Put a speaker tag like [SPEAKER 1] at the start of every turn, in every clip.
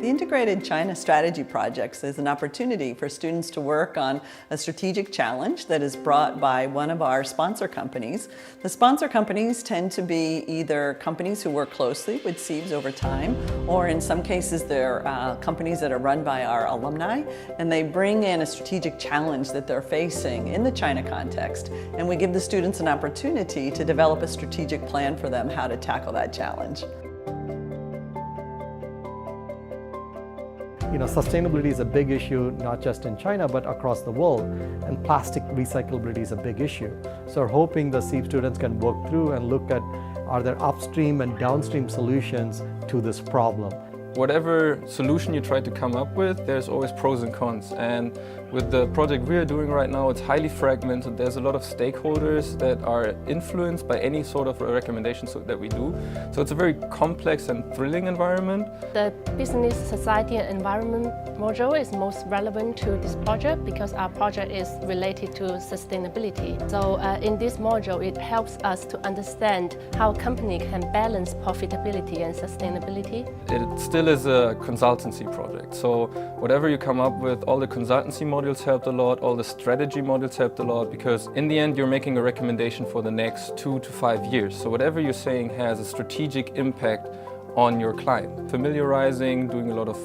[SPEAKER 1] The Integrated China Strategy Projects is an opportunity for students to work on a strategic challenge that is brought by one of our sponsor companies. The sponsor companies tend to be either companies who work closely with CEIBS over time, or in some cases they're companies that are run by our alumni, and they bring in a strategic challenge that they're facing in the China context, and we give the students an opportunity to develop a strategic plan for them how to tackle that challenge.
[SPEAKER 2] Sustainability is a big issue, not just in China, but across the world. And plastic recyclability is a big issue. So we're hoping the CEIBS students can work through and look at, are there upstream and downstream solutions to this problem?
[SPEAKER 3] Whatever solution you try to come up with, there's always pros and cons. And with the project we are doing right now, it's highly fragmented. There's a lot of stakeholders that are influenced by any sort of recommendations that we do. So it's a very complex and thrilling environment.
[SPEAKER 4] The business, society and environment module is most relevant to this project because our project is related to sustainability. So in this module, it helps us to understand how a company can balance profitability and sustainability.
[SPEAKER 3] It still is a consultancy project. So whatever you come up with, all the consultancy modules helped a lot, all the strategy modules helped a lot, because in the end you're making a recommendation for the next 2 to 5 years. So whatever you're saying has a strategic impact on your client. Familiarizing, doing a lot of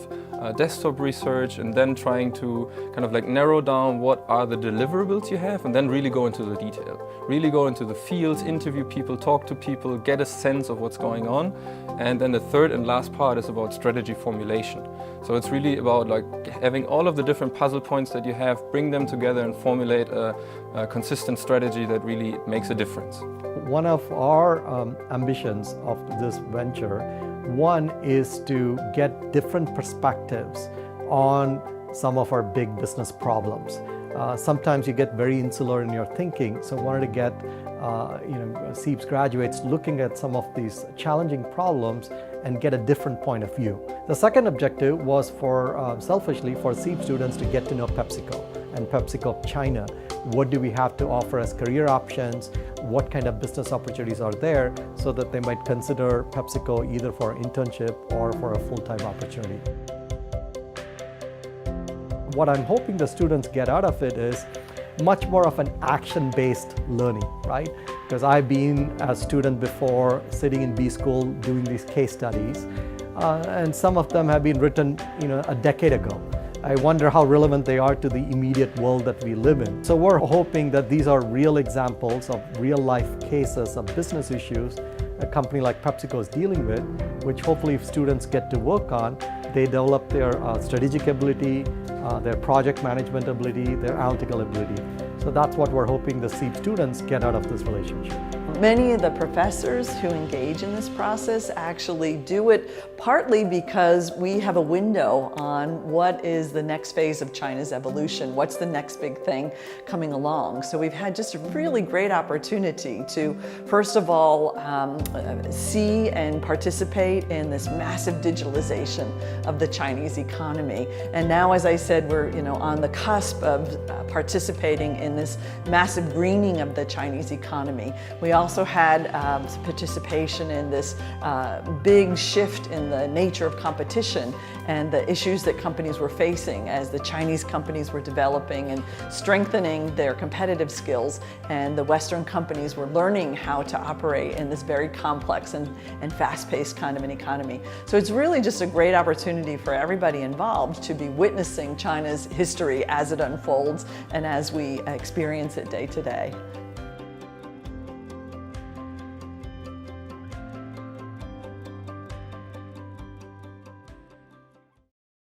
[SPEAKER 3] desktop research, and then trying to kind of like narrow down what are the deliverables you have, and then really go into the detail. Really go into the fields, interview people, talk to people, get a sense of what's going on. And then the third and last part is about strategy formulation. So it's really about like having all of the different puzzle points that you have, bring them together and formulate a consistent strategy that really makes a difference.
[SPEAKER 2] One of our ambitions of this venture, one is to get different perspectives on some of our big business problems. Sometimes you get very insular in your thinking, so I wanted to get CEIBS graduates looking at some of these challenging problems and get a different point of view. The second objective was for, selfishly, for CEIBS students to get to know PepsiCo and PepsiCo China. What do we have to offer as career options? What kind of business opportunities are there, so that they might consider PepsiCo either for an internship or for a full-time opportunity. What I'm hoping the students get out of it is much more of an action-based learning, right? Because I've been a student before, sitting in B school doing these case studies, and some of them have been written a decade ago. I wonder how relevant they are to the immediate world that we live in. So we're hoping that these are real examples of real-life cases of business issues a company like PepsiCo is dealing with, which hopefully if students get to work on, they develop their strategic ability, their project management ability, their analytical ability. So that's what we're hoping the CEIBS students get out of this relationship.
[SPEAKER 1] Many of the professors who engage in this process actually do it partly because we have a window on what is the next phase of China's evolution, what's the next big thing coming along. So we've had just a really great opportunity to, first of all, see and participate in this massive digitalization of the Chinese economy. And now, as I said, we're on the cusp of participating in this massive greening of the Chinese economy. We also had participation in this big shift in the nature of competition and the issues that companies were facing as the Chinese companies were developing and strengthening their competitive skills, and the Western companies were learning how to operate in this very complex and fast-paced kind of an economy. So it's really just a great opportunity for everybody involved to be witnessing China's history as it unfolds and as we experience it day to day.